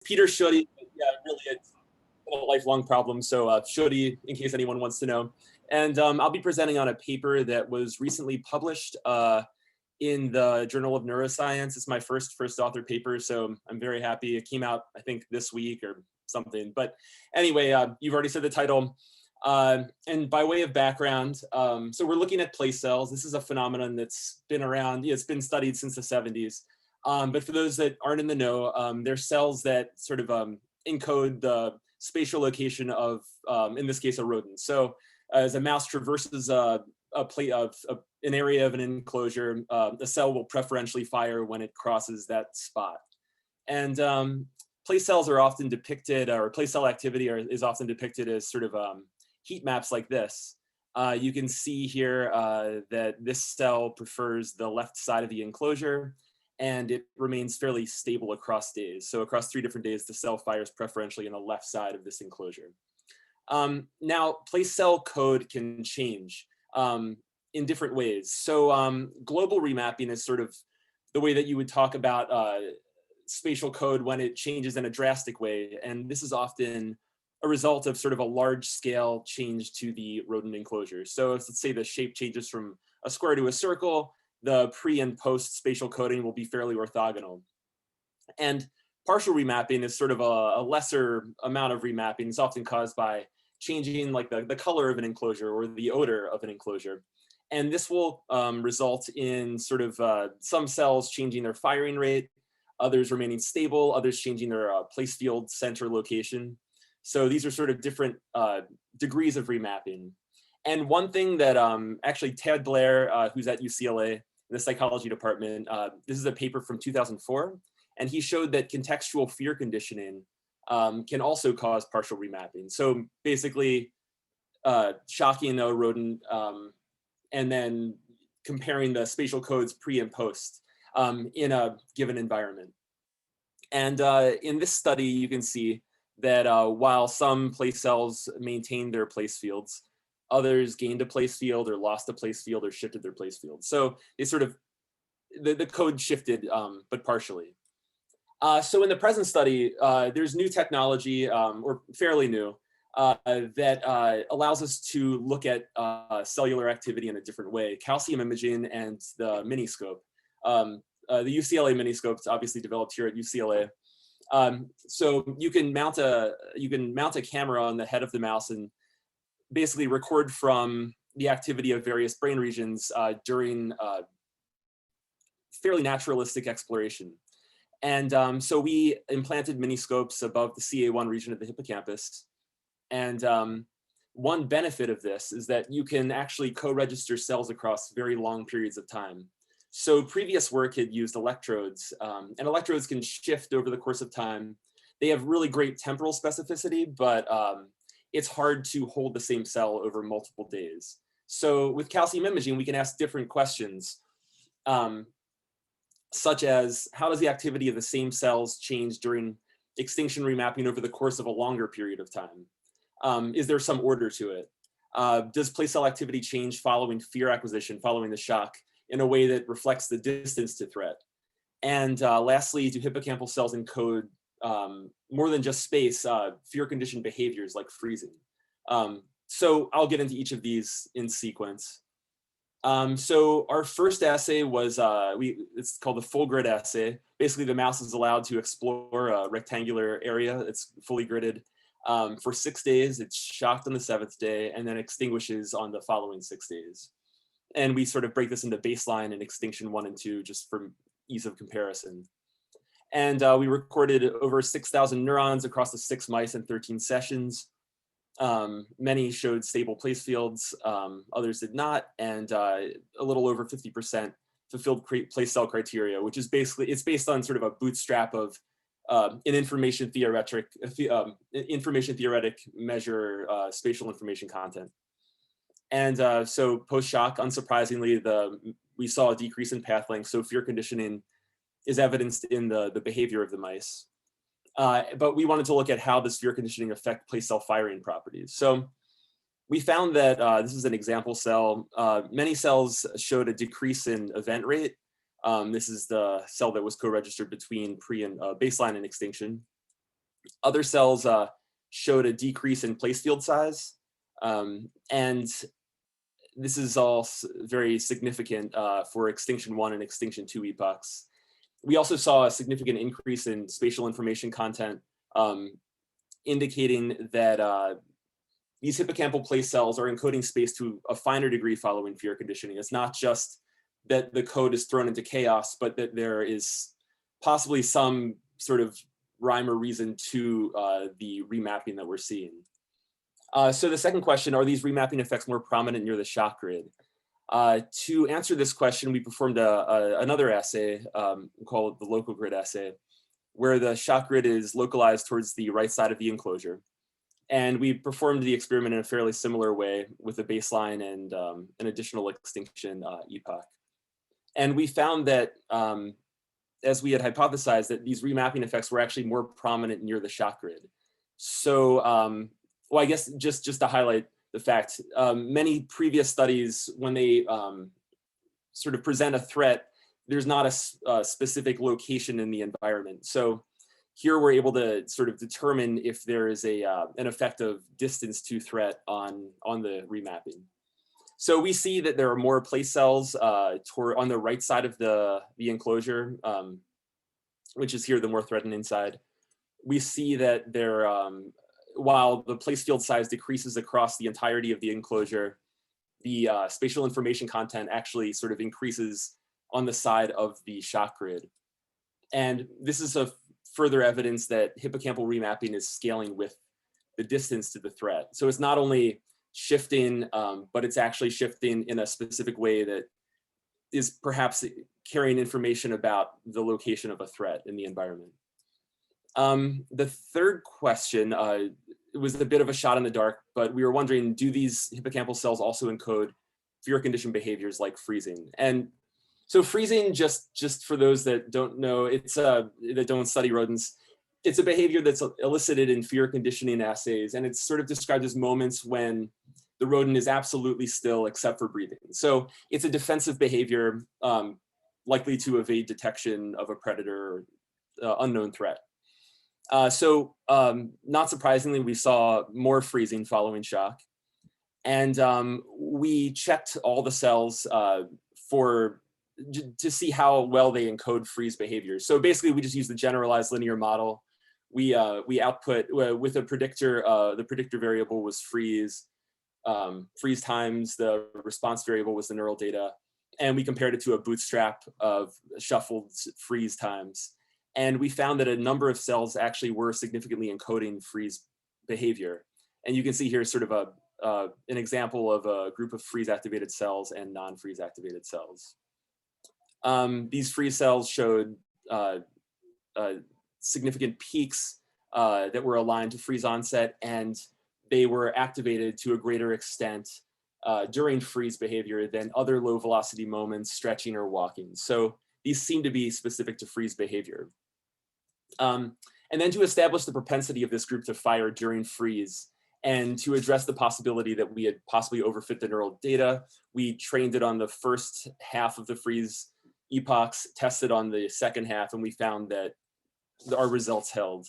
Peter Schuette. Yeah, really, it's a lifelong problem. So Schuette, in case anyone wants to know. And I'll be presenting on a paper that was recently published in the Journal of Neuroscience. It's my first author paper, so I'm very happy. It came out, I think, this week or something. But anyway, you've already said the title. And by way of background, so we're looking at place cells. This is a phenomenon that's been around, it's been studied since the 70s. But for those that aren't in the know, they're cells that sort of encode the spatial location of, in this case, a rodent. So as a mouse traverses an area of an enclosure, the cell will preferentially fire when it crosses that spot. And place cells are often depicted, or place cell activity is often depicted as sort of heat maps like this. You can see here that this cell prefers the left side of the enclosure, and it remains fairly stable across days. So across 3 different days, the cell fires preferentially on the left side of this enclosure. Now, place cell code can change in different ways. So global remapping is sort of the way that you would talk about spatial code when it changes in a drastic way. And this is often a result of sort of a large scale change to the rodent enclosure. So if, let's say, the shape changes from a square to a circle, the pre and post spatial coding will be fairly orthogonal. And partial remapping is sort of a lesser amount of remapping. It's often caused by changing like the color of an enclosure or the odor of an enclosure. And this will result in sort of some cells changing their firing rate, others remaining stable, others changing their place field center location. So these are sort of different degrees of remapping. And one thing that actually Tad Blair, who's at UCLA in the psychology department, this is a paper from 2004, and he showed that contextual fear conditioning can also cause partial remapping. So basically shocking a rodent and then comparing the spatial codes pre and post in a given environment. And in this study, you can see that while some place cells maintained their place fields, others gained a place field or lost a place field or shifted their place field. So it sort of, the code shifted, but partially. So in the present study, there's new technology, or fairly new, that allows us to look at cellular activity in a different way. Calcium imaging and the miniscope. The UCLA miniscope is obviously developed here at UCLA. So you can mount a camera on the head of the mouse and basically record from the activity of various brain regions during fairly naturalistic exploration. And so we implanted miniscopes above the CA1 region of the hippocampus. And one benefit of this is that you can actually co-register cells across very long periods of time. So previous work had used electrodes, and electrodes can shift over the course of time. They have really great temporal specificity, but it's hard to hold the same cell over multiple days. So with calcium imaging, we can ask different questions, such as how does the activity of the same cells change during extinction remapping over the course of a longer period of time? Is there some order to it? Does place cell activity change following fear acquisition, following the shock, in a way that reflects the distance to threat? And lastly, do hippocampal cells encode more than just space, fear conditioned behaviors like freezing? So I'll get into each of these in sequence. So our first assay was, it's called the full grid assay. Basically, the mouse is allowed to explore a rectangular area. It's fully gridded for 6 days. It's shocked on the 7th day and then extinguishes on the following 6 days. And we sort of break this into baseline and extinction 1 and 2 just for ease of comparison. And we recorded over 6,000 neurons across the 6 mice in 13 sessions. Many showed stable place fields, others did not, and a little over 50% fulfilled place cell criteria, which is basically, it's based on sort of a bootstrap of an information theoretic measure spatial information content. And so post-shock, unsurprisingly, we saw a decrease in path length, so fear conditioning is evidenced in the behavior of the mice. But we wanted to look at how does fear conditioning affect place cell firing properties. So we found that this is an example cell. Many cells showed a decrease in event rate. This is the cell that was co-registered between pre and baseline and extinction. Other cells showed a decrease in place field size. And this is all very significant for extinction 1 and extinction 2 epochs. We also saw a significant increase in spatial information content, indicating that these hippocampal place cells are encoding space to a finer degree following fear conditioning. It's not just that the code is thrown into chaos, but that there is possibly some sort of rhyme or reason to the remapping that we're seeing. So the second question, are these remapping effects more prominent near the shock grid? To answer this question, we performed another assay called the local grid assay, where the shock grid is localized towards the right side of the enclosure. And we performed the experiment in a fairly similar way with a baseline and an additional extinction epoch. And we found that, as we had hypothesized, that these remapping effects were actually more prominent near the shock grid. So, well, I guess just to highlight the fact, many previous studies, when they sort of present a threat, there's not a specific location in the environment. So here we're able to sort of determine if there is an effect of distance to threat on the remapping. So we see that there are more place cells on the right side of the enclosure, which is here the more threatening side. We see that there, while the place field size decreases across the entirety of the enclosure, the spatial information content actually sort of increases on the side of the shock grid. And this is a further evidence that hippocampal remapping is scaling with the distance to the threat. So it's not only shifting, but it's actually shifting in a specific way that is perhaps carrying information about the location of a threat in the environment. The third question, it was a bit of a shot in the dark, but we were wondering, do these hippocampal cells also encode fear conditioned behaviors like freezing? And so freezing, just for those that don't know, it's that don't study rodents, it's a behavior that's elicited in fear conditioning assays, and it's sort of described as moments when the rodent is absolutely still except for breathing. So it's a defensive behavior likely to evade detection of a predator or unknown threat. So not surprisingly, we saw more freezing following shock. And we checked all the cells to see how well they encode freeze behavior. So basically, we just use the generalized linear model. We output with a predictor. The predictor variable was freeze times. The response variable was the neural data, and we compared it to a bootstrap of shuffled freeze times. And we found that a number of cells actually were significantly encoding freeze behavior. And you can see here sort of an example of a group of freeze activated cells and non-freeze activated cells. These freeze cells showed significant peaks that were aligned to freeze onset, and they were activated to a greater extent during freeze behavior than other low velocity moments, stretching or walking. So these seem to be specific to freeze behavior. And then to establish the propensity of this group to fire during freeze, and to address the possibility that we had possibly overfit the neural data, we trained it on the first half of the freeze epochs, tested on the second half, and we found that our results held.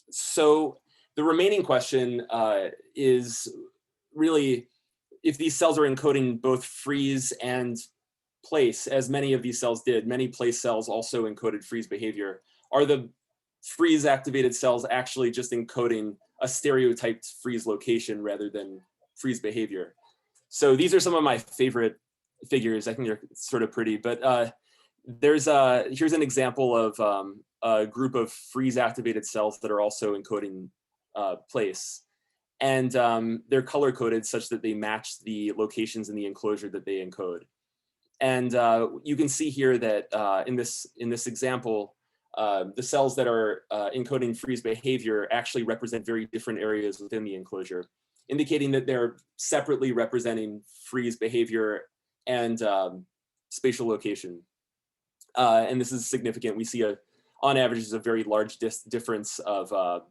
So the remaining question is really if these cells are encoding both freeze and place, as many of these cells did. Many place cells also encoded freeze behavior. Are the freeze activated cells actually just encoding a stereotyped freeze location rather than freeze behavior? So these are some of my favorite figures. I think they're sort of pretty, but here's an example of a group of freeze activated cells that are also encoding place. And they're color coded such that they match the locations in the enclosure that they encode. And you can see here that in this example, the cells that are encoding freeze behavior actually represent very different areas within the enclosure, indicating that they're separately representing freeze behavior and spatial location. And this is significant. We see on average, a very large difference of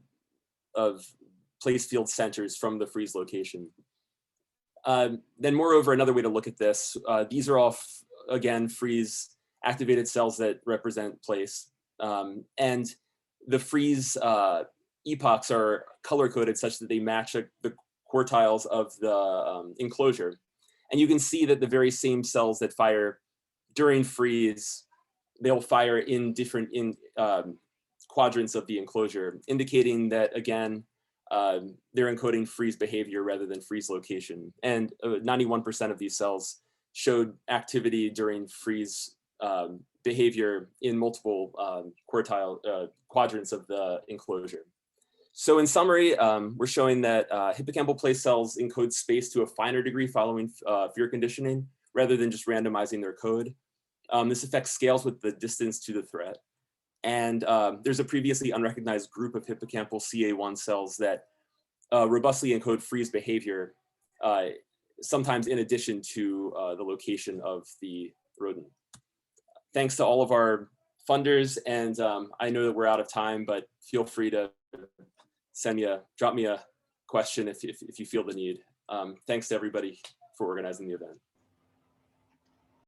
place field centers from the freeze location. Then moreover, another way to look at this, these are all, again, freeze activated cells that represent place. And the freeze epochs are color coded such that they match the quartiles of the enclosure. And you can see that the very same cells that fire during freeze, they'll fire in different quadrants of the enclosure, indicating that, again, they're encoding freeze behavior rather than freeze location. And 91% of these cells showed activity during freeze behavior in multiple quadrants of the enclosure. So in summary, we're showing that hippocampal place cells encode space to a finer degree following fear conditioning, rather than just randomizing their code. This effect scales with the distance to the threat. And there's a previously unrecognized group of hippocampal CA1 cells that robustly encode freeze behavior, sometimes in addition to the location of the rodent. Thanks to all of our funders, and I know that we're out of time, but feel free to drop me a question if you feel the need. Thanks to everybody for organizing the event.